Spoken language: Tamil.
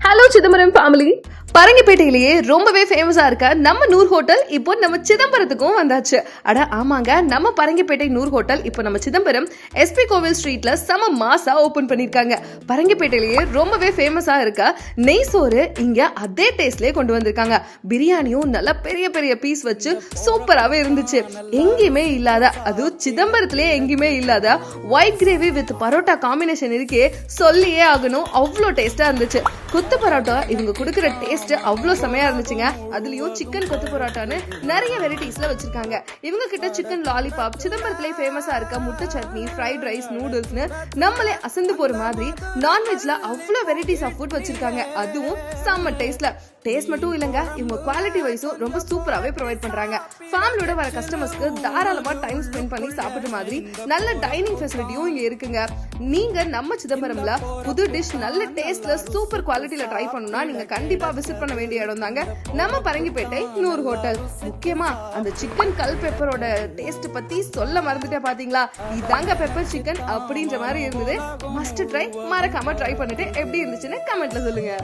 Hello Chidambaram family. பரங்கிப்பேட்டையிலேயே ரொம்பவே ஃபேமஸா இருக்க நம்ம நூர் ஹோட்டல் இப்போ நம்ம சிதம்பரத்துக்கும் வந்தாச்சு. அட ஆமாங்க, நம்ம பரங்கிப்பேட்டை நூர் ஹோட்டல் இப்போ நம்ம சிதம்பரம் எஸ்பி கோவில் ஸ்ட்ரீட்ல செம மாசா ஓபன் பண்ணிருக்காங்க. பரங்கிப்பேட்டையிலேயே ரொம்பவே ஃபேமஸா இருக்க நெய் சோறு இங்க அதே டேஸ்ட்லயே கொண்டு வந்திருக்காங்க. பிரியாணியும் நல்ல பெரிய பெரிய பீஸ் வச்சு சூப்பராகவே இருந்துச்சு. எங்கேயுமே இல்லாத, அதுவும் சிதம்பரத்திலேயே எங்கேயுமே இல்லாத white gravy with parotta combination இருக்கே சொல்லியே ஆகணும். அவ்வளோ டேஸ்டா இருந்துச்சு. கொத்து பரோட்டா இவங்க கொடுக்குற டேஸ்ட் அவ்வளோ செமையா இருந்துச்சுங்க. அதுலயும் சிக்கன் கொத்து பரோட்டான்னு நிறைய வெரைட்டிஸ்ல வச்சிருக்காங்க. இவங்க கிட்ட சிக்கன் லாலிபாப், சிதம்பரத்திலே ஃபேமஸா இருக்க முட்டை சட்னி, ஃப்ரைட் ரைஸ், நூடுல்ஸ்னு நம்மளே அசந்து போற மாதிரி நான்வெஜ்ல அவ்வளோ வெரைட்டிஸ் ஆஃப் ஃபுட் வச்சிருக்காங்க. அதுவும் செம்ம டேஸ்ட்ல. டேஸ்ட் மட்டும் இல்லங்க, இவங்க குவாலிட்டி வைஸும் ரொம்ப சூப்பராகவே ப்ரொவைட் பண்றாங்க. ஃபேமிலியோட வர கஸ்டமர்ஸ்க்கு தாராளமா டைம் ஸ்பெண்ட் பண்ணி சாப்பிடுற மாதிரி நல்ல டைனிங் ஃபெசிலிட்டியும் இங்க இருக்குங்க. நீங்க நம்ம சிதம்பரம்ல புது டிஷ் நல்ல டேஸ்ட்ல சூப்பர் குவாலிட்டியில ட்ரை பண்ணணும்னா நீங்க கண்டிப்பா விசிட் பண்ண வேண்டிய இடம் தாங்க நம்ம பரங்கிப்பேட்டை நூர் ஹோட்டல். முக்கியமா அந்த சிக்கன் கல் பெப்பரோட டேஸ்ட் பத்தி சொல்ல மறந்துட்டே பாத்தீங்களா? இதாங்க பெப்பர் சிக்கன் அப்படின்ற மாதிரி இருந்தது. Must try. மறக்காம ட்ரை பண்ணிட்டு எப்படி இருந்துச்சுன்னு கமெண்ட்ல சொல்லுங்க.